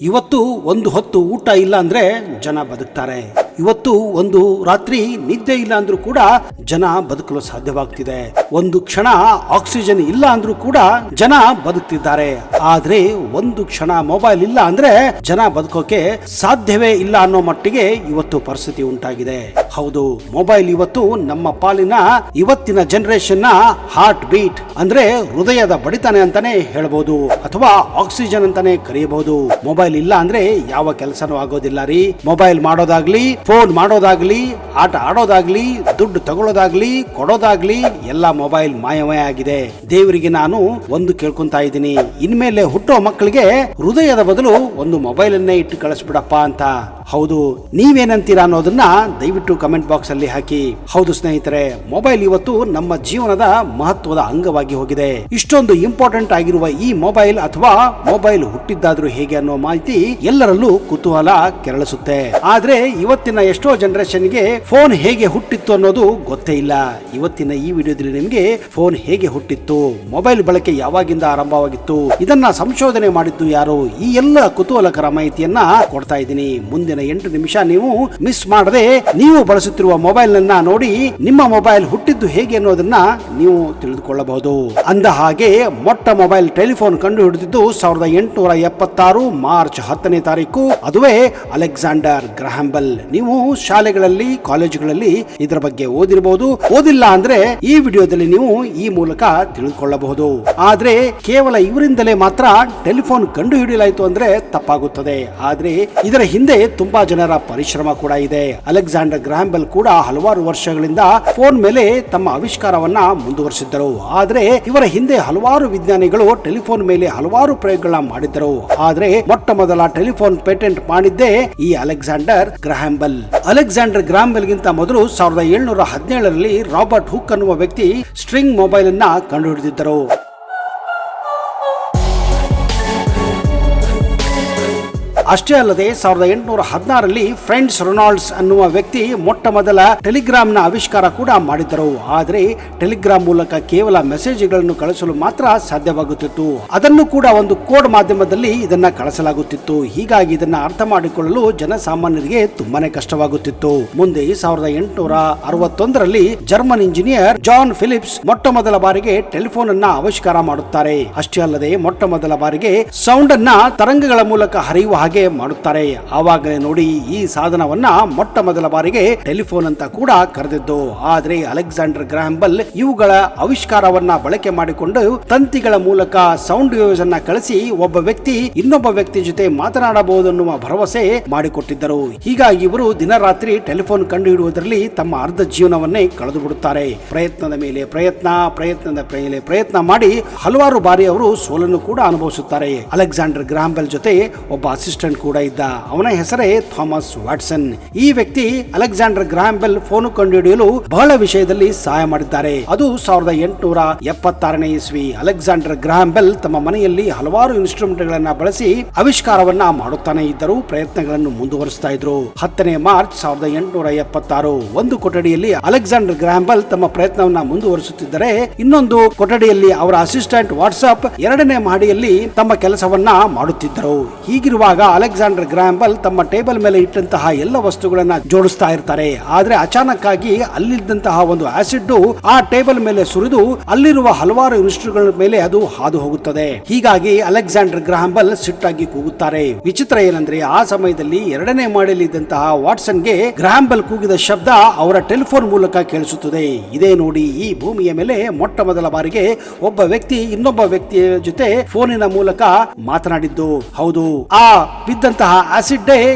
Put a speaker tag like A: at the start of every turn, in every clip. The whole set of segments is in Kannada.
A: ಇವತ್ತು ಒಂದು ಹೊತ್ತು ಊಟ ಇಲ್ಲ ಅಂದ್ರೆ ಜನ ಬದುಕ್ತಾರೆ. ಇವತ್ತು ಒಂದು ರಾತ್ರಿ ನಿದ್ದೆ ಇಲ್ಲ ಅಂದ್ರೂ ಕೂಡ ಜನ ಬದುಕಲು ಸಾಧ್ಯವಾಗ್ತಿದೆ. ಒಂದು ಕ್ಷಣ ಆಕ್ಸಿಜನ್ ಇಲ್ಲ ಅಂದ್ರೂ ಕೂಡ ಜನ ಬದುಕ್ತಿದ್ದಾರೆ. ಆದ್ರೆ ಒಂದು ಕ್ಷಣ ಮೊಬೈಲ್ ಇಲ್ಲ ಅಂದ್ರೆ ಜನ ಬದುಕೋಕೆ ಸಾಧ್ಯವೇ ಇಲ್ಲ ಅನ್ನೋ ಮಟ್ಟಿಗೆ ಇವತ್ತು ಪರಿಸ್ಥಿತಿ ಉಂಟಾಗಿದೆ. ಹೌದು, ಮೊಬೈಲ್ ಇವತ್ತು ನಮ್ಮ ಪಾಲಿನ ಇವತ್ತಿನ ಜನರೇಷನ್ ನ ಹಾರ್ಟ್ ಬೀಟ್ ಅಂದ್ರೆ ಹೃದಯದ ಬಡಿತಾನೆ ಅಂತಾನೆ ಹೇಳ್ಬಹುದು, ಅಥವಾ ಆಕ್ಸಿಜನ್ ಅಂತಾನೆ ಕರೆಯಬಹುದು. ಮೊಬೈಲ್ ಇಲ್ಲ ಅಂದ್ರೆ ಯಾವ ಕೆಲಸನೂ ಆಗೋದಿಲ್ಲ ರೀ. ಮೊಬೈಲ್ ಮಾಡೋದಾಗ್ಲಿ, ಫೋನ್ ಮಾಡೋದಾಗ್ಲಿ, ಆಟ ಆಡೋದಾಗ್ಲಿ, ದುಡ್ಡು ತಗೊಳ್ಳೋದಾಗ್ಲಿ, ಕೊಡೋದಾಗ್ಲಿ ಎಲ್ಲ ಮೊಬೈಲ್ ಮಾಯವೇ ಆಗಿದೆ. ದೇವರಿಗೆ ನಾನು ಒಂದು ಕೇಳ್ಕೊಂತಾ ಇದ್ದೀನಿ, ಇನ್ಮೇಲೆ ಹುಟ್ಟೋ ಮಕ್ಕಳಿಗೆ ಹೃದಯದ ಬದಲು ಒಂದು ಮೊಬೈಲ್ ಅನ್ನೇ ಇಟ್ಟು ಕಳಿಸ್ಬಿಡಪ್ಪ ಅಂತ. ಹೌದು, ನೀವೇನಂತೀರಾ ಅನ್ನೋದನ್ನ ದಯವಿಟ್ಟು ಕಮೆಂಟ್ ಬಾಕ್ಸ್ ಅಲ್ಲಿ ಹಾಕಿ. ಹೌದು ಸ್ನೇಹಿತರೆ, ಮೊಬೈಲ್ ಇವತ್ತು ನಮ್ಮ ಜೀವನದ ಮಹತ್ವದ ಅಂಗವಾಗಿ ಹೋಗಿದೆ. ಇಷ್ಟೊಂದು ಇಂಪಾರ್ಟೆಂಟ್ ಆಗಿರುವ ಈ ಮೊಬೈಲ್ ಅಥವಾ ಮೊಬೈಲ್ ಹುಟ್ಟಿದ್ದಾದ್ರೂ ಹೇಗೆ ಅನ್ನೋ ಮಾಹಿತಿ ಎಲ್ಲರಲ್ಲೂ ಕುತೂಹಲ ಕೆರಳಿಸುತ್ತೆ. ಆದ್ರೆ ಇವತ್ತಿನ ಎಷ್ಟೋ ಜನರೇಷನ್ಗೆ ಫೋನ್ ಹೇಗೆ ಹುಟ್ಟಿತ್ತು ಅನ್ನೋದು ಗೊತ್ತೇ ಇಲ್ಲ. ಇವತ್ತಿನ ಈ ವಿಡಿಯೋದಲ್ಲಿ ನಿಮಗೆ ಫೋನ್ ಹೇಗೆ ಹುಟ್ಟಿತ್ತು, ಮೊಬೈಲ್ ಬಳಕೆ ಯಾವಾಗಿಂದ ಆರಂಭವಾಗಿತ್ತು, ಇದನ್ನ ಸಂಶೋಧನೆ ಮಾಡಿದ್ದು ಯಾರು, ಈ ಎಲ್ಲ ಕುತೂಹಲಕರ ಮಾಹಿತಿಯನ್ನ ಕೊಡ್ತಾ ಇದ್ದೀನಿ. ಮುಂದಿನ 8 ನಿಮಿಷ ನೀವು ಮಿಸ್ ಮಾಡದೆ ನೀವು ಬಳಸುತ್ತಿರುವ ಮೊಬೈಲ್ ನನ್ನ ನೋಡಿ ನಿಮ್ಮ ಮೊಬೈಲ್ ಹುಟ್ಟಿದ್ದು ಹೇಗೆ ಅನ್ನೋದನ್ನ ನೀವು ತಿಳಿದುಕೊಳ್ಳಬಹುದು. ಅಂದ ಹಾಗೆ ಮೊಟ್ಟ ಮೊಬೈಲ್ ಟೆಲಿಫೋನ್ ಕಂಡು ಹಿಡಿದಿದ್ದು 1876 ಮಾರ್ಚ್ 10ನೇ ತಾರೀಕು. ಅದುವೇ ಅಲೆಕ್ಸಾಂಡರ್ ಗ್ರಹಾಂ ಬೆಲ್. ನೀವು ಶಾಲೆಗಳಲ್ಲಿ, ಕಾಲೇಜುಗಳಲ್ಲಿ ಇದರ ಬಗ್ಗೆ ಓದಿರಬಹುದು. ಓದಿಲ್ಲ ಅಂದ್ರೆ ಈ ವಿಡಿಯೋದಲ್ಲಿ ನೀವು ಈ ಮೂಲಕ ತಿಳಿದುಕೊಳ್ಳಬಹುದು. ಆದ್ರೆ ಕೇವಲ ಇವರಿಂದಲೇ ಮಾತ್ರ ಟೆಲಿಫೋನ್ ಕಂಡು ಹಿಡಿಯಲಾಯಿತು ಅಂದ್ರೆ ತಪ್ಪಾಗುತ್ತದೆ. ಆದ್ರೆ ಇದರ ಹಿಂದೆ ತುಂಬಾ ಜನರ ಪರಿಶ್ರಮ ಕೂಡ ಇದೆ. ಅಲೆಕ್ಸಾಂಡರ್ ಗ್ರಹಾಂ ಬೆಲ್ ಕೂಡ ಹಲವಾರು ವರ್ಷಗಳಿಂದ ಫೋನ್ ಮೇಲೆ ತಮ್ಮ ಆವಿಷ್ಕಾರವನ್ನ ಮುಂದುವರಿಸಿದ್ದರು. ಆದ್ರೆ ಇವರ ಹಿಂದೆ ಹಲವಾರು ವಿಜ್ಞಾನಿಗಳು ಟೆಲಿಫೋನ್ ಮೇಲೆ ಹಲವಾರು ಪ್ರಯೋಗಗಳನ್ನ ಮಾಡಿದ್ದರು. ಆದ್ರೆ ಮೊಟ್ಟ ಮೊದಲ ಟೆಲಿಫೋನ್ ಪೇಟೆಂಟ್ ಮಾಡಿದ್ದೇ ಈ Alexander Graham bell. Alexander Graham bell ಗಿಂತ ಮೊದಲು 1717ರಲ್ಲಿ ರಾಬರ್ಟ್ ಹುಕ್ ಅನ್ನುವ ವ್ಯಕ್ತಿ ಸ್ಟ್ರಿಂಗ್ ಮೊಬೈಲ್ ಅನ್ನ ಕಂಡುಹಿಡಿದಿದ್ದರು. ಅಷ್ಟೇ ಅಲ್ಲದೆ 1816ರಲ್ಲಿ ಫ್ರೆಂಡ್ಸ್ ರೊನಾಲ್ಡ್ಸ್ ಅನ್ನುವ ವ್ಯಕ್ತಿ ಮೊಟ್ಟ ಮೊದಲ ಟೆಲಿಗ್ರಾಮ್ ನ ಆವಿಷ್ಕಾರ ಕೂಡ ಮಾಡಿದ್ದರು. ಆದ್ರೆ ಟೆಲಿಗ್ರಾಮ್ ಮೂಲಕ ಕೇವಲ ಮೆಸೇಜ್ಗಳನ್ನು ಕಳಿಸಲು ಮಾತ್ರ ಸಾಧ್ಯವಾಗುತ್ತಿತ್ತು. ಅದನ್ನು ಕೂಡ ಒಂದು ಕೋಡ್ ಮಾಧ್ಯಮದಲ್ಲಿ ಇದನ್ನ ಕಳಿಸಲಾಗುತ್ತಿತ್ತು. ಹೀಗಾಗಿ ಇದನ್ನ ಅರ್ಥ ಮಾಡಿಕೊಳ್ಳಲು ಜನಸಾಮಾನ್ಯರಿಗೆ ತುಂಬಾನೇ ಕಷ್ಟವಾಗುತ್ತಿತ್ತು. ಮುಂದೆ 1861ರಲ್ಲಿ ಜರ್ಮನ್ ಇಂಜಿನಿಯರ್ ಜಾನ್ ಫಿಲಿಪ್ಸ್ ಮೊಟ್ಟ ಮೊದಲ ಬಾರಿಗೆ ಟೆಲಿಫೋನ್ ಅನ್ನ ಆವಿಷ್ಕಾರ ಮಾಡುತ್ತಾರೆ. ಅಷ್ಟೇ ಅಲ್ಲದೆ ಮೊಟ್ಟ ಮೊದಲ ಬಾರಿಗೆ ಸೌಂಡ್ ಅನ್ನ ತರಂಗಗಳ ಮೂಲಕ ಹರಿಯುವ ಹಾಗೆ ಮಾಡುತ್ತಾರೆ. ಆವಾಗಲೇ ನೋಡಿ ಈ ಸಾಧನವನ್ನ ಮೊಟ್ಟ ಮೊದಲ ಬಾರಿಗೆ ಟೆಲಿಫೋನ್ ಅಂತ ಕೂಡ ಕರೆದಿದ್ದು. ಆದ್ರೆ ಅಲೆಕ್ಸಾಂಡರ್ ಗ್ರಹಾಂ ಬೆಲ್ ಇವುಗಳ ಆವಿಷ್ಕಾರವನ್ನ ಬಳಕೆ ಮಾಡಿಕೊಂಡು ತಂತಿಗಳ ಮೂಲಕ ಸೌಂಡ್ ವೇವ್ಸ್ ಅನ್ನ ಕಳಿಸಿ ಒಬ್ಬ ವ್ಯಕ್ತಿ ಇನ್ನೊಬ್ಬ ವ್ಯಕ್ತಿ ಜೊತೆ ಮಾತನಾಡಬಹುದು ಅನ್ನುವ ಭರವಸೆ ಮಾಡಿಕೊಟ್ಟಿದ್ದರು. ಹೀಗಾಗಿ ಇವರು ದಿನರಾತ್ರಿ ಟೆಲಿಫೋನ್ ಕಂಡುಹಿಡಿಯುವುದರಲ್ಲಿ ತಮ್ಮ ಅರ್ಧ ಜೀವನವನ್ನೇ ಕಳೆದು ಬಿಡುತ್ತಾರೆ. ಪ್ರಯತ್ನದ ಮೇಲೆ ಪ್ರಯತ್ನ ಮಾಡಿ ಹಲವಾರು ಬಾರಿ ಅವರು ಸೋಲನ್ನು ಕೂಡ ಅನುಭವಿಸುತ್ತಾರೆ. ಅಲೆಕ್ಸಾಂಡರ್ ಗ್ರಹಾಂ ಬೆಲ್ ಜೊತೆ ಒಬ್ಬ ಅಸಿಸ್ಟೆಂಟ್ ಕೂಡ ಇದ್ದ. ಅವನ ಹೆಸರೇ ಥಾಮಸ್ ವಾಟ್ಸನ್. ಈ ವ್ಯಕ್ತಿ ಅಲೆಕ್ಸಾಂಡರ್ ಗ್ರಹಾಂ ಬೆಲ್ ಫೋನ್ ಕಂಡುಹಿಡಿಯಲು ಬಹಳ ವಿಷಯದಲ್ಲಿ ಸಹಾಯ ಮಾಡಿದ್ದಾರೆ. ಅದು 1876ನೇ ಇಸ್ವಿ. ಅಲೆಕ್ಸಾಂಡರ್ ಗ್ರಹಾಂ ಬೆಲ್ ತಮ್ಮ ಮನೆಯಲ್ಲಿ ಹಲವಾರು ಇನ್ಸ್ಟ್ರೂಮೆಂಟ್ ಗಳನ್ನ ಬಳಸಿ ಆವಿಷ್ಕಾರವನ್ನ ಮಾಡುತ್ತಾನೆ ಇದ್ದರು. ಪ್ರಯತ್ನಗಳನ್ನು ಮುಂದುವರಿಸ್ತಾ ಇದ್ರು. 10ನೇ ಮಾರ್ಚ್ 1876 ಒಂದು ಕೊಠಡಿಯಲ್ಲಿ ಅಲೆಕ್ಸಾಂಡರ್ ಗ್ರಹಾಂ ಬೆಲ್ ತಮ್ಮ ಪ್ರಯತ್ನವನ್ನ ಮುಂದುವರಿಸುತ್ತಿದ್ದರೆ, ಇನ್ನೊಂದು ಕೊಠಡಿಯಲ್ಲಿ ಅವರ ಅಸಿಸ್ಟೆಂಟ್ ವಾಟ್ಸಪ್ 2ನೇ ಮಹಡಿಯಲ್ಲಿ ತಮ್ಮ ಕೆಲಸವನ್ನ ಮಾಡುತ್ತಿದ್ದರು. ಹೀಗಿರುವಾಗ ಅಲೆಕ್ಸಾಂಡರ್ ಗ್ರಹಾಂ ಬೆಲ್ ತಮ್ಮ ಟೇಬಲ್ ಮೇಲೆ ಇಟ್ಟಂತಹ ಎಲ್ಲ ವಸ್ತುಗಳನ್ನ ಜೋಡಿಸ್ತಾ ಇರ್ತಾರೆ. ಆದ್ರೆ ಅಚಾನಕ್ ಆಗಿ ಅಲ್ಲಿದ್ದಂತಹ ಒಂದು ಆಸಿಡ್ ಆ ಟೇಬಲ್ ಮೇಲೆ ಸುರಿದು ಅಲ್ಲಿರುವ ಹಲವಾರು ಇನ್ಸ್ಟ್ರೂಮೆಂಟ್ ಮೇಲೆ ಅದು ಹಾದು ಹೋಗುತ್ತದೆ. ಹೀಗಾಗಿ ಅಲೆಕ್ಸಾಂಡರ್ ಗ್ರಹಾಂ ಬೆಲ್ ಸಿಟ್ಟಾಗಿ ಕೂಗುತ್ತಾರೆ. ವಿಚಿತ್ರ ಏನಂದ್ರೆ ಆ ಸಮಯದಲ್ಲಿ 2ನೇ ಮಹಡಿಯಲ್ಲಿ ಇದ್ದಂತಹ ವಾಟ್ಸನ್ಗೆ ಗ್ರಹಾಂ ಬೆಲ್ ಕೂಗಿದ ಶಬ್ದ ಅವರ ಟೆಲಿಫೋನ್ ಮೂಲಕ ಕೇಳಿಸುತ್ತದೆ. ಇದೇ ನೋಡಿ ಈ ಭೂಮಿಯ ಮೇಲೆ ಮೊಟ್ಟ ಮೊದಲ ಬಾರಿಗೆ ಒಬ್ಬ ವ್ಯಕ್ತಿ ಇನ್ನೊಬ್ಬ ವ್ಯಕ್ತಿಯ ಜೊತೆ ಫೋನಿನ ಮೂಲಕ ಮಾತನಾಡಿದ್ದು. ಹೌದು, ಆ ಬಿದ್ದಂತಹ ಆಸಿಡ್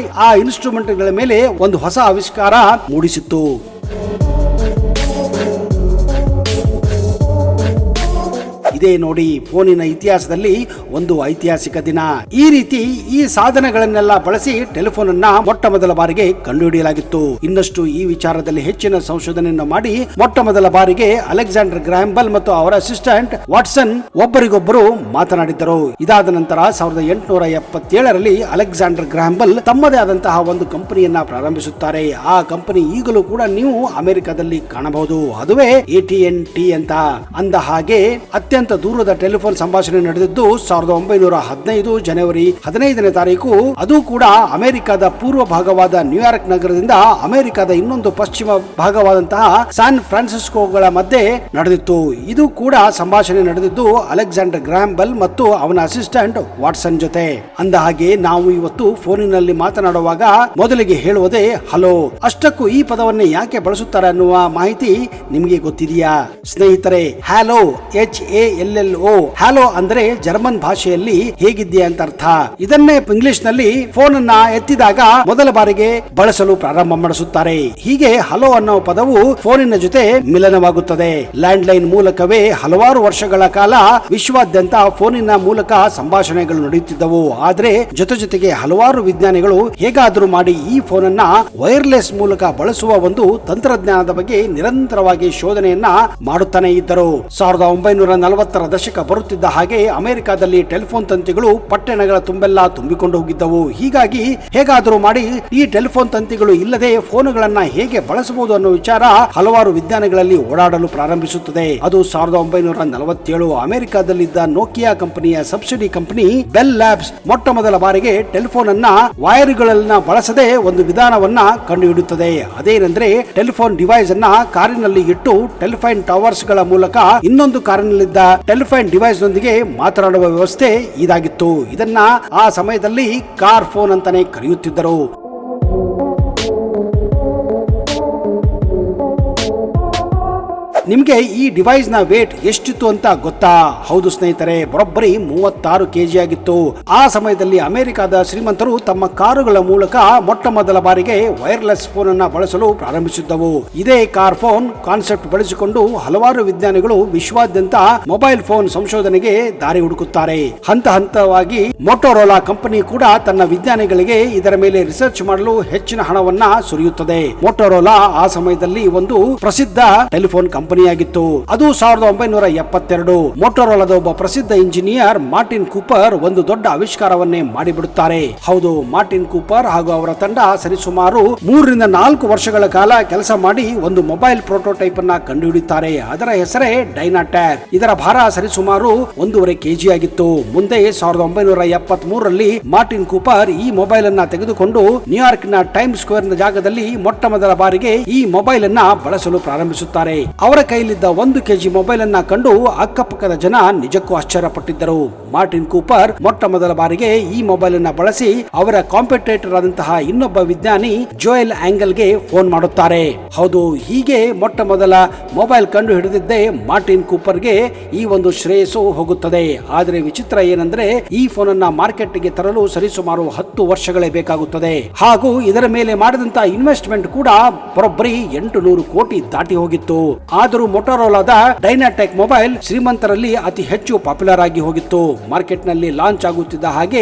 A: ಆ ಇನ್ಸ್ಟ್ರೂಮೆಂಟ್ ಗಳ ಮೇಲೆ ಒಂದು ಹೊಸ ಆವಿಷ್ಕಾರ ಮೂಡಿಸಿತ್ತು. ಇದೇ ನೋಡಿ ಫೋನಿನ ಇತಿಹಾಸದಲ್ಲಿ ಒಂದು ಐತಿಹಾಸಿಕ ದಿನ. ಈ ರೀತಿ ಈ ಸಾಧನಗಳನ್ನೆಲ್ಲ ಬಳಸಿ ಟೆಲಿಫೋನ್ ಅನ್ನ ಮೊಟ್ಟ ಮೊದಲ ಬಾರಿಗೆ ಕಂಡುಹಿಡಿಯಲಾಗಿತ್ತು. ಇನ್ನಷ್ಟು ಈ ವಿಚಾರದಲ್ಲಿ ಹೆಚ್ಚಿನ ಸಂಶೋಧನೆಯನ್ನು ಮಾಡಿ ಮೊಟ್ಟ ಮೊದಲ ಬಾರಿಗೆ ಅಲೆಕ್ಸಾಂಡರ್ ಗ್ರಹಾಂ ಬೆಲ್ ಮತ್ತು ಅವರ ಅಸಿಸ್ಟೆಂಟ್ ವಾಟ್ಸನ್ ಒಬ್ಬರಿಗೊಬ್ಬರು ಮಾತನಾಡಿದ್ದರು. ಇದಾದ ನಂತರ 1877ರಲ್ಲಿ ಅಲೆಕ್ಸಾಂಡರ್ ಗ್ರಹಾಂ ಬೆಲ್ ತಮ್ಮದೇ ಆದಂತಹ ಒಂದು ಕಂಪನಿಯನ್ನ ಪ್ರಾರಂಭಿಸುತ್ತಾರೆ. ಆ ಕಂಪನಿ ಈಗಲೂ ಕೂಡ ನೀವು ಅಮೆರಿಕದಲ್ಲಿ ಕಾಣಬಹುದು. ಅದುವೇ AT&T ಅಂತ. ಅಂದ ಹಾಗೆ ಅತ್ಯಂತ ದೂರದ ಟೆಲಿಫೋನ್ ಸಂಭಾಷಣೆ ನಡೆದಿದ್ದು 1915 ಜನವರಿ 15ನೇ ತಾರೀಕು. ಅದು ಕೂಡ ಅಮೆರಿಕದ ಪೂರ್ವ ಭಾಗವಾದ ನ್ಯೂಯಾರ್ಕ್ ನಗರದಿಂದ ಅಮೆರಿಕದ ಇನ್ನೊಂದು ಪಶ್ಚಿಮ ಭಾಗವಾದಂತಹ ಸ್ಯಾನ್ ಫ್ರಾನ್ಸಿಸ್ಕೋಗಳ ಮಧ್ಯೆ ನಡೆದಿತ್ತು. ಇದು ಕೂಡ ಸಂಭಾಷಣೆ ನಡೆದಿದ್ದು ಅಲೆಕ್ಸಾಂಡರ್ ಗ್ರಾಹಂ ಬೆಲ್ ಮತ್ತು ಅವನ ಅಸಿಸ್ಟೆಂಟ್ ವಾಟ್ಸನ್ ಜೊತೆ. ಅಂದ ಹಾಗೆ ನಾವು ಇವತ್ತು ಫೋನಿನಲ್ಲಿ ಮಾತನಾಡುವಾಗ ಮೊದಲಿಗೆ ಹೇಳುವುದೇ ಹಲೋ. ಅಷ್ಟಕ್ಕೂ ಈ ಪದವನ್ನೇ ಯಾಕೆ ಬಳಸುತ್ತಾರೆ ಅನ್ನುವ ಮಾಹಿತಿ ನಿಮಗೆ ಗೊತ್ತಿದೆಯಾ ಸ್ನೇಹಿತರೆ? ಹ್ಯಾಲೋ, HALLO, ಹ್ಯಾಲೋ ಅಂದ್ರೆ ಜರ್ಮನ್ ಭಾಷೆಯಲ್ಲಿ ಹೇಗಿದ್ಯಾ ಅಂತ ಅರ್ಥ. ಇದನ್ನೇ ಇಂಗ್ಲಿಷ್ ನಲ್ಲಿ ಫೋನ್ ಅನ್ನ ಎತ್ತಿದಾಗ ಮೊದಲ ಬಾರಿಗೆ ಬಳಸಲು ಪ್ರಾರಂಭ ಮಾಡಿಸುತ್ತಾರೆ. ಹೀಗೆ ಹಲೋ ಅನ್ನೋ ಪದವು ಫೋನಿನ ಜೊತೆ ಮಿಲನವಾಗುತ್ತದೆ. ಲ್ಯಾಂಡ್ ಲೈನ್ ಮೂಲಕವೇ ಹಲವಾರು ವರ್ಷಗಳ ಕಾಲ ವಿಶ್ವಾದ್ಯಂತ ಫೋನಿನ ಮೂಲಕ ಸಂಭಾಷಣೆಗಳು ನಡೆಯುತ್ತಿದ್ದವು. ಆದ್ರೆ ಜೊತೆಗೆ ಹಲವಾರು ವಿಜ್ಞಾನಿಗಳು ಹೇಗಾದ್ರೂ ಮಾಡಿ ಈ ಫೋನ್ ಅನ್ನ ವೈರ್ಲೆಸ್ ಮೂಲಕ ಬಳಸುವ ಒಂದು ತಂತ್ರಜ್ಞಾನದ ಬಗ್ಗೆ ನಿರಂತರವಾಗಿ ಶೋಧನೆಯನ್ನ ಮಾಡುತ್ತಾನೆ ಇದ್ದರು. 1940ರ ದಶಕ ಬರುತ್ತಿದ್ದ ಹಾಗೆ ಅಮೆರಿಕದಲ್ಲಿ ಟೆಲಿಫೋನ್ ತಂತಿಗಳು ಪಟ್ಟಣಗಳ ತುಂಬೆಲ್ಲ ತುಂಬಿಕೊಂಡು ಹೋಗಿದ್ದವು. ಹೀಗಾಗಿ ಹೇಗಾದ್ರೂ ಮಾಡಿ ಈ ಟೆಲಿಫೋನ್ ತಂತಿಗಳು ಇಲ್ಲದೆ ಫೋನುಗಳನ್ನ ಹೇಗೆ ಬಳಸಬಹುದು ಅನ್ನೋ ವಿಚಾರ ಹಲವಾರು ವಿಜ್ಞಾನಿಗಳಲ್ಲಿ ಓಡಾಡಲು ಪ್ರಾರಂಭಿಸುತ್ತದೆ. ಅದು 1947 ಅಮೆರಿಕದಲ್ಲಿದ್ದ ನೋಕಿಯಾ ಕಂಪನಿಯ ಸಬ್ಸಿಡಿ ಕಂಪನಿ ಬೆಲ್ ಲ್ಯಾಬ್ಸ್ ಮೊಟ್ಟ ಮೊದಲ ಬಾರಿಗೆ ಟೆಲಿಫೋನ್ ಅನ್ನ ವೈರ್ಗಳನ್ನ ಬಳಸದೆ ಒಂದು ವಿಧಾನವನ್ನ ಕಂಡುಹಿಡಿಯುತ್ತದೆ. ಅದೇನೆಂದ್ರೆ ಟೆಲಿಫೋನ್ ಡಿವೈಸ್ ಅನ್ನ ಕಾರಿನಲ್ಲಿ ಇಟ್ಟು ಟೆಲಿಫೋನ್ ಟವರ್ಸ್ ಗಳ ಮೂಲಕ ಇನ್ನೊಂದು ಕಾರಿನಲ್ಲಿದ್ದ ಟೆಲಿಫೋನ್ ಡಿವೈಸ್ ನೊಂದಿಗೆ ಮಾತನಾಡುವ ವ್ಯವಸ್ಥೆ ಇದಾಗಿತ್ತು. ಇದನ್ನ ಆ ಸಮಯದಲ್ಲಿ ಕಾರ್ ಫೋನ್ ಅಂತಾನೆ ಕರೆಯುತ್ತಿದ್ದರು. ನಿಮ್ಗೆ ಈ ಡಿವೈಸ್ ನ ವೇಟ್ ಎಷ್ಟಿತ್ತು ಅಂತ ಗೊತ್ತಾ? ಹೌದು ಸ್ನೇಹಿತರೆ, ಬರೋಬ್ಬರಿ 36 kg ಆಗಿತ್ತು. ಆ ಸಮಯದಲ್ಲಿ ಅಮೆರಿಕದ ಶ್ರೀಮಂತರು ತಮ್ಮ ಕಾರುಗಳ ಮೂಲಕ ಮೊಟ್ಟ ಮೊದಲ ಬಾರಿಗೆ ವೈರ್ಲೆಸ್ ಫೋನ್ ಅನ್ನ ಬಳಸಲು ಪ್ರಾರಂಭಿಸಿದ್ದವು. ಇದೇ ಕಾರ್ ಫೋನ್ ಕಾನ್ಸೆಪ್ಟ್ ಬಳಸಿಕೊಂಡು ಹಲವಾರು ವಿಜ್ಞಾನಿಗಳು ವಿಶ್ವಾದ್ಯಂತ ಮೊಬೈಲ್ ಫೋನ್ ಸಂಶೋಧನೆಗೆ ದಾರಿ ಹುಡುಕುತ್ತಾರೆ. ಹಂತ ಹಂತವಾಗಿ ಮೋಟೋರೋಲಾ ಕಂಪನಿ ಕೂಡ ತನ್ನ ವಿಜ್ಞಾನಿಗಳಿಗೆ ಇದರ ಮೇಲೆ ರಿಸರ್ಚ್ ಮಾಡಲು ಹೆಚ್ಚಿನ ಹಣವನ್ನ ಸುರಿಯುತ್ತದೆ. ಮೋಟೋರೋಲಾ ಆ ಸಮಯದಲ್ಲಿ ಒಂದು ಪ್ರಸಿದ್ಧ ಟೆಲಿಫೋನ್ ಕಂಪನಿ ಆಗಿತ್ತು. ಅದು 1972 ಮೋಟೋರೋಲಾದ ಒಬ್ಬ ಪ್ರಸಿದ್ಧ ಇಂಜಿನಿಯರ್ ಮಾರ್ಟಿನ್ ಕೂಪರ್ ಒಂದು ದೊಡ್ಡ ಆವಿಷ್ಕಾರವನ್ನೇ ಮಾಡಿಬಿಡುತ್ತಾರೆ. ಹೌದು, ಮಾರ್ಟಿನ್ ಕೂಪರ್ ಹಾಗೂ ಅವರ ತಂಡ ಸರಿಸುಮಾರು 3 ರಿಂದ 4 ವರ್ಷಗಳ ಕಾಲ ಕೆಲಸ ಮಾಡಿ ಒಂದು ಮೊಬೈಲ್ ಪ್ರೋಟೋಟೈಪ್ ಅನ್ನ ಕಂಡುಹಿಡಿಯುತ್ತಾರೆ. ಅದರ ಹೆಸರೇ ಡೈನಾಟ್ಯಾಕ್. ಇದರ ಭಾರ ಸರಿಸುಮಾರು 1.5 kg ಆಗಿತ್ತು. ಮುಂದೆ 1973ರಲ್ಲಿ ಮಾರ್ಟಿನ್ ಕೂಪರ್ ಈ ಮೊಬೈಲ್ ಅನ್ನ ತೆಗೆದುಕೊಂಡು ನ್ಯೂಯಾರ್ಕ್ ನ ಟೈಮ್ ಸ್ಕ್ವೇರ್ ನ ಜಾಗದಲ್ಲಿ ಮೊಟ್ಟ ಮೊದಲ ಬಾರಿಗೆ ಈ ಮೊಬೈಲ್ ಅನ್ನ ಬಳಸಲು ಪ್ರಾರಂಭಿಸುತ್ತಾರೆ. ಅವರ ಕೈಲಿದ್ದ 1 kg ಮೊಬೈಲ್ ಅನ್ನ ಕಂಡು ಅಕ್ಕಪಕ್ಕದ ಜನ ನಿಜಕ್ಕೂ ಆಶ್ಚರ್ಯಪಟ್ಟಿದ್ದರು. ಮಾರ್ಟಿನ್ ಕೂಪರ್ ಮೊಟ್ಟ ಮೊದಲ ಬಾರಿಗೆ ಈ ಮೊಬೈಲ್ ಅನ್ನ ಬಳಸಿ ಅವರ ಕಾಂಪಿಟೇಟರ್ ಆದಂತಹ ಇನ್ನೊಬ್ಬ ವಿಜ್ಞಾನಿ ಜೋಯೆಲ್ ಆಂಗಲ್ ಗೆ ಫೋನ್ ಮಾಡುತ್ತಾರೆ. ಹೌದು, ಹೀಗೆ ಮೊಟ್ಟ ಮೊದಲ ಮೊಬೈಲ್ ಕಂಡು ಹಿಡಿದಿದ್ದೇ ಮಾರ್ಟಿನ್ ಕೂಪರ್ ಗೆ ಈ ಒಂದು ಶ್ರೇಯಸ್ಸು ಹೋಗುತ್ತದೆ. ಆದ್ರೆ ವಿಚಿತ್ರ ಏನಂದ್ರೆ ಈ ಫೋನ್ ಅನ್ನ ಮಾರ್ಕೆಟ್ ಗೆ ತರಲು ಸರಿಸುಮಾರು 10 ವರ್ಷಗಳೇ ಬೇಕಾಗುತ್ತದೆ. ಹಾಗೂ ಇದರ ಮೇಲೆ ಮಾಡಿದಂತ ಇನ್ವೆಸ್ಟ್ಮೆಂಟ್ ಕೂಡ ಬರೋಬ್ಬರಿ 800 ಕೋಟಿ ದಾಟಿ ಹೋಗಿತ್ತು. ಆದರೂ ಮೊಟೋರೋಲಾದ ಡೈನಾಟ್ಯಾಕ್ ಮೊಬೈಲ್ ಶ್ರೀಮಂತರಲ್ಲಿ ಅತಿ ಹೆಚ್ಚು ಪಾಪ್ಯುಲರ್ ಆಗಿ ಹೋಗಿತ್ತು. ಮಾರ್ಕೆಟ್ ನಲ್ಲಿ ಲಾಂಚ್ ಆಗುತ್ತಿದ್ದ ಹಾಗೆ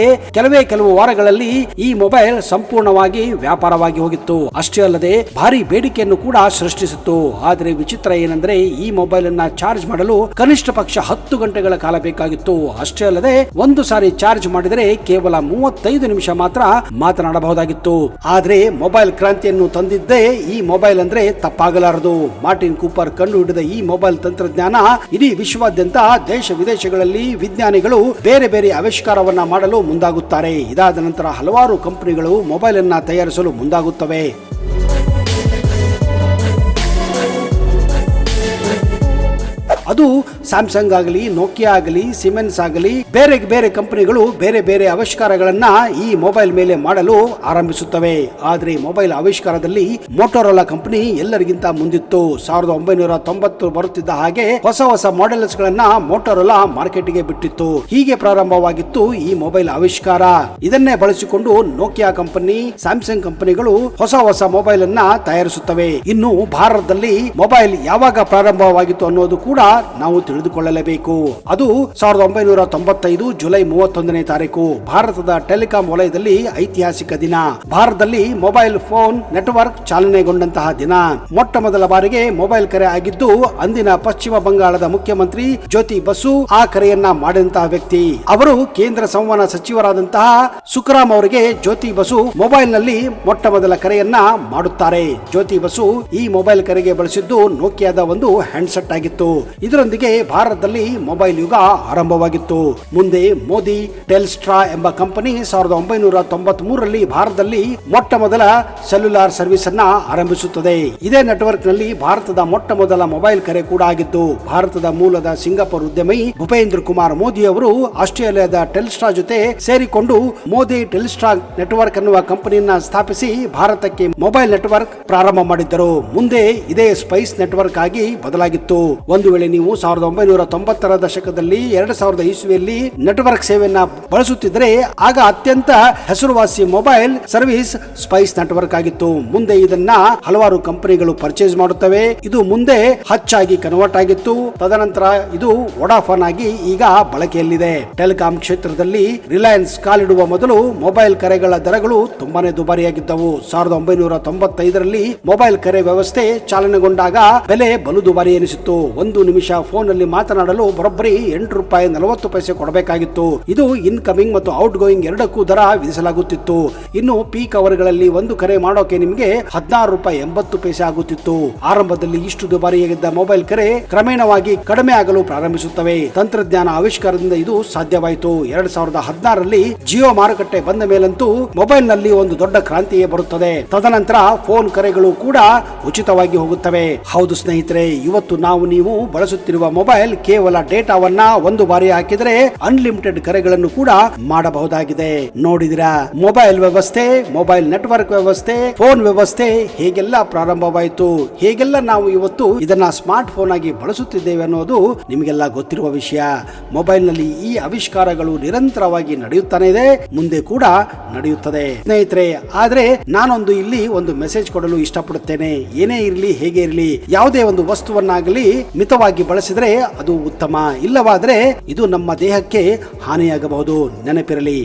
A: ಕೆಲವು ವಾರಗಳಲ್ಲಿ ಈ ಮೊಬೈಲ್ ಸಂಪೂರ್ಣವಾಗಿ ವ್ಯಾಪಾರವಾಗಿ ಹೋಗಿತ್ತು. ಅಷ್ಟೇ ಅಲ್ಲದೆ ಭಾರಿ ಬೇಡಿಕೆಯನ್ನು ಕೂಡ ಸೃಷ್ಟಿಸಿತ್ತು. ಆದರೆ ವಿಚಿತ್ರ ಏನಂದ್ರೆ ಈ ಮೊಬೈಲ್ ಅನ್ನ ಚಾರ್ಜ್ ಮಾಡಲು ಕನಿಷ್ಠ ಪಕ್ಷ 10 ಗಂಟೆಗಳ ಕಾಲ ಬೇಕಾಗಿತ್ತು. ಅಷ್ಟೇ ಅಲ್ಲದೆ ಒಂದು ಸಾರಿ ಚಾರ್ಜ್ ಮಾಡಿದರೆ ಕೇವಲ 35 ನಿಮಿಷ ಮಾತ್ರ ಮಾತನಾಡಬಹುದಾಗಿತ್ತು. ಆದ್ರೆ ಮೊಬೈಲ್ ಕ್ರಾಂತಿಯನ್ನು ತಂದಿದ್ದೇ ಈ ಮೊಬೈಲ್ ಅಂದ್ರೆ ತಪ್ಪಾಗಲಾರದು. ಮಾರ್ಟಿನ್ ಕೂಪರ್ ಕಂಡು ಹಿಡಿದ ಈ ಮೊಬೈಲ್ ತಂತ್ರಜ್ಞಾನ ಇಡೀ ವಿಶ್ವಾದ್ಯಂತ ದೇಶ ವಿದೇಶಗಳಲ್ಲಿ ವಿಜ್ಞಾನಿಗಳು ಬೇರೆ ಬೇರೆ ಆವಿಷ್ಕಾರವನ್ನ ಮಾಡಲು ಮುಂದಾಗುತ್ತಾರೆ. ಇದಾದ ನಂತರ ಹಲವಾರು ಕಂಪನಿಗಳು ಮೊಬೈಲ್ ಅನ್ನ ತಯಾರಿಸಲು ಮುಂದಾಗುತ್ತವೆ. ಅದು ಸ್ಯಾಮ್ಸಂಗ್ ಆಗಲಿ, ನೋಕಿಯಾ ಆಗಲಿ, ಸಿಮೆನ್ಸ್ ಆಗಲಿ, ಬೇರೆ ಕಂಪನಿಗಳು ಬೇರೆ ಬೇರೆ ಆವಿಷ್ಕಾರಗಳನ್ನ ಈ ಮೊಬೈಲ್ ಮೇಲೆ ಮಾಡಲು ಆರಂಭಿಸುತ್ತವೆ. ಆದ್ರೆ ಮೊಬೈಲ್ ಆವಿಷ್ಕಾರದಲ್ಲಿ ಮೋಟೋರೋಲಾ ಕಂಪನಿ ಎಲ್ಲರಿಗಿಂತ ಮುಂದಿತ್ತು. 1990 ಬರುತ್ತಿದ್ದ ಹಾಗೆ ಹೊಸ ಮಾಡೆಲ್ಸ್ ಗಳನ್ನ ಮೋಟೋರೋಲಾ ಮಾರ್ಕೆಟ್ ಗೆ ಬಿಟ್ಟಿತ್ತು. ಹೀಗೆ ಪ್ರಾರಂಭವಾಗಿತ್ತು ಈ ಮೊಬೈಲ್ ಆವಿಷ್ಕಾರ. ಇದನ್ನೇ ಬಳಸಿಕೊಂಡು ನೋಕಿಯಾ ಕಂಪನಿ, ಸ್ಯಾಮ್ಸಂಗ್ ಕಂಪನಿಗಳು ಹೊಸ ಮೊಬೈಲ್ ಅನ್ನ ತಯಾರಿಸುತ್ತವೆ. ಇನ್ನು ಭಾರತದಲ್ಲಿ ಮೊಬೈಲ್ ಯಾವಾಗ ಪ್ರಾರಂಭವಾಗಿತ್ತು ಅನ್ನೋದು ಕೂಡ ನಾವು ತಿಳಿದುಕೊಳ್ಳಲೇಬೇಕು. ಅದು 1995 ಜುಲೈ 31ನೇ ತಾರೀಕು ಭಾರತದ ಟೆಲಿಕಾಂ ವಲಯದಲ್ಲಿ ಐತಿಹಾಸಿಕ ದಿನ. ಭಾರತದಲ್ಲಿ ಮೊಬೈಲ್ ಫೋನ್ ನೆಟ್ವರ್ಕ್ ಚಾಲನೆಗೊಂಡಂತಹ ದಿನ. ಮೊಟ್ಟ ಮೊದಲ ಬಾರಿಗೆ ಮೊಬೈಲ್ ಕರೆ ಆಗಿದ್ದು ಅಂದಿನ ಪಶ್ಚಿಮ ಬಂಗಾಳದ ಮುಖ್ಯಮಂತ್ರಿ ಜ್ಯೋತಿ ಬಸು ಆ ಕರೆಯನ್ನ ಮಾಡಿದಂತಹ ವ್ಯಕ್ತಿ. ಅವರು ಕೇಂದ್ರ ಸಂವಹನ ಸಚಿವರಾದಂತಹ ಸುಖರಾಮ್ ಅವರಿಗೆ ಜ್ಯೋತಿ ಬಸು ಮೊಬೈಲ್ ನಲ್ಲಿ ಮೊಟ್ಟ ಮೊದಲ ಕರೆಯನ್ನ ಮಾಡುತ್ತಾರೆ. ಜ್ಯೋತಿ ಬಸು ಈ ಮೊಬೈಲ್ ಕರೆಗೆ ಬಳಸಿದ್ದು ನೋಕಿಯಾದ ಒಂದು ಹ್ಯಾಂಡ್ಸೆಟ್ ಆಗಿತ್ತು. ಇದರೊಂದಿಗೆ ಭಾರತದಲ್ಲಿ ಮೊಬೈಲ್ ಯುಗ ಆರಂಭವಾಗಿತ್ತು. ಮುಂದೆ ಮೋದಿ ಟೆಲ್ಸ್ಟ್ರಾ ಎಂಬ ಕಂಪನಿ 1993ರಲ್ಲಿ ಭಾರತದಲ್ಲಿ ಮೊಟ್ಟ ಮೊದಲ ಸೆಲ್ಯುಲಾರ್ ಸರ್ವಿಸ್ ಅನ್ನ ಆರಂಭಿಸುತ್ತದೆ. ಇದೇ ನೆಟ್ವರ್ಕ್ ನಲ್ಲಿ ಭಾರತದ ಮೊಟ್ಟ ಮೊದಲ ಮೊಬೈಲ್ ಕರೆ ಕೂಡ ಆಗಿತ್ತು. ಭಾರತದ ಮೂಲದ ಸಿಂಗಾಪುರ್ ಉದ್ಯಮಿ ಭೂಪೇಂದ್ರ ಕುಮಾರ್ ಮೋದಿ ಅವರು ಆಸ್ಟ್ರೇಲಿಯಾದ ಟೆಲ್ಸ್ಟ್ರಾ ಜೊತೆ ಸೇರಿಕೊಂಡು ಮೋದಿ ಟೆಲ್ಸ್ಟ್ರಾ ನೆಟ್ವರ್ಕ್ ಅನ್ನುವ ಕಂಪನಿಯನ್ನ ಸ್ಥಾಪಿಸಿ ಭಾರತಕ್ಕೆ ಮೊಬೈಲ್ ನೆಟ್ವರ್ಕ್ ಪ್ರಾರಂಭ ಮಾಡಿದ್ದರು. ಮುಂದೆ ಇದೇ ಸ್ಪೈಸ್ ನೆಟ್ವರ್ಕ್ ಆಗಿ ಬದಲಾಗಿತ್ತು. ಒಂದು ವೇಳೆ ನೀವು 1990ರ ದಶಕದಲ್ಲಿ 2000 ಇಸ್ವಿಯಲ್ಲಿ ನೆಟ್ವರ್ಕ್ ಸೇವೆಯನ್ನ ಬಳಸುತ್ತಿದ್ದರೆ ಆಗ ಅತ್ಯಂತ ಹೆಸರುವಾಸಿ ಮೊಬೈಲ್ ಸರ್ವಿಸ್ ಸ್ಪೈಸ್ ನೆಟ್ವರ್ಕ್ ಆಗಿತ್ತು. ಮುಂದೆ ಇದನ್ನ ಹಲವಾರು ಕಂಪನಿಗಳು ಪರ್ಚೇಸ್ ಮಾಡುತ್ತವೆ. ಇದು ಮುಂದೆ ಹಚ್ಚಾಗಿ ಕನ್ವರ್ಟ್ ಆಗಿತ್ತು. ತದನಂತರ ಇದು ವೊಡಾಫೋನ್ ಆಗಿ ಈಗ ಬಳಕೆಯಲ್ಲಿದೆ. ಟೆಲಿಕಾಂ ಕ್ಷೇತ್ರದಲ್ಲಿ ರಿಲಯನ್ಸ್ ಕಾಲಿಡುವ ಮೊದಲು ಮೊಬೈಲ್ ಕರೆಗಳ ದರಗಳು ತುಂಬಾನೇ ದುಬಾರಿಯಾಗಿದ್ದವು. 1995ರಲ್ಲಿ ಮೊಬೈಲ್ ಕರೆ ವ್ಯವಸ್ಥೆ ಚಾಲನೆಗೊಂಡಾಗ ಬೆಲೆ ಬಲು ದುಬಾರಿ ಎನಿಸಿತ್ತು. ಒಂದು ನಿಮಿಷ ಫೋನ್ ನಲ್ಲಿ ಮಾತನಾಡಲು ಬರೋಬ್ಬರಿ ₹8.40 ಕೊಡಬೇಕಾಗಿತ್ತು. ಇದು ಇನ್ಕಮಿಂಗ್ ಮತ್ತು ಔಟ್ ಗೋಯಿಂಗ್ ಎರಡಕ್ಕೂ ದರ ವಿಧಿಸಲಾಗುತ್ತಿತ್ತು. ಇನ್ನು ಪೀಕ್ ಅವರ್ಗಳಲ್ಲಿ ಒಂದು ಕರೆ ಮಾಡೋಕೆ ನಿಮಗೆ ₹16.80 ಆಗುತ್ತಿತ್ತು. ಆರಂಭದಲ್ಲಿ ಇಷ್ಟು ದುಬಾರಿಯಾಗಿದ್ದ ಮೊಬೈಲ್ ಕರೆ ಕ್ರಮೇಣವಾಗಿ ಕಡಿಮೆ ಆಗಲು ಪ್ರಾರಂಭಿಸುತ್ತವೆ. ತಂತ್ರಜ್ಞಾನ ಆವಿಷ್ಕಾರದಿಂದ ಇದು ಸಾಧ್ಯವಾಯಿತು. 2016ರಲ್ಲಿ ಜಿಯೋ ಮಾರುಕಟ್ಟೆ ಬಂದ ಮೇಲಂತೂ ಮೊಬೈಲ್ ನಲ್ಲಿ ಒಂದು ದೊಡ್ಡ ಕ್ರಾಂತಿಯೇ ಬರುತ್ತದೆ. ತದನಂತರ ಫೋನ್ ಕರೆಗಳು ಕೂಡ ಉಚಿತವಾಗಿ ಹೋಗುತ್ತವೆ. ಹೌದು ಸ್ನೇಹಿತರೆ, ಇವತ್ತು ನೀವು ಬಳಸುತ್ತಿರುವ ಮೊಬೈಲ್ ಕೇವಲ ಡೇಟಾವನ್ನ ಒಂದು ಬಾರಿ ಹಾಕಿದರೆ ಅನ್ಲಿಮಿಟೆಡ್ ಕರೆಗಳನ್ನು ಕೂಡ ಮಾಡಬಹುದಾಗಿದೆ. ನೋಡಿದಿರಾ, ಮೊಬೈಲ್ ವ್ಯವಸ್ಥೆ, ಮೊಬೈಲ್ ನೆಟ್ವರ್ಕ್ ವ್ಯವಸ್ಥೆ, ಫೋನ್ ವ್ಯವಸ್ಥೆ ಹೇಗೆಲ್ಲ ಪ್ರಾರಂಭವಾಯಿತು, ಹೇಗೆಲ್ಲ ನಾವು ಇವತ್ತು ಇದನ್ನ ಸ್ಮಾರ್ಟ್ ಫೋನ್ ಆಗಿ ಬಳಸುತ್ತಿದ್ದೇವೆ ಅನ್ನೋದು ನಿಮಗೆಲ್ಲ ಗೊತ್ತಿರುವ ವಿಷಯ. ಮೊಬೈಲ್ ನಲ್ಲಿ ಈ ಆವಿಷ್ಕಾರಗಳು ನಿರಂತರವಾಗಿ ನಡೆಯುತ್ತಾನೆ ಇದೆ, ಮುಂದೆ ಕೂಡ ನಡೆಯುತ್ತದೆ ಸ್ನೇಹಿತರೆ. ಆದ್ರೆ ನಾನೊಂದು ಇಲ್ಲಿ ಒಂದು ಮೆಸೇಜ್ ಕೊಡಲು ಇಷ್ಟಪಡುತ್ತೇನೆ. ಏನೇ ಇರಲಿ, ಹೇಗೆ ಇರಲಿ, ಯಾವುದೇ ಒಂದು ವಸ್ತುವನ್ನಾಗಲಿ ಮಿತವಾಗಿ ಬಳಸಿದ್ರೆ ಅದು ಉತ್ತಮ. ಇಲ್ಲವಾದ್ರೆ ಇದು ನಮ್ಮ ದೇಹಕ್ಕೆ ಹಾನಿಯಾಗಬಹುದು. ನೆನಪಿರಲಿ.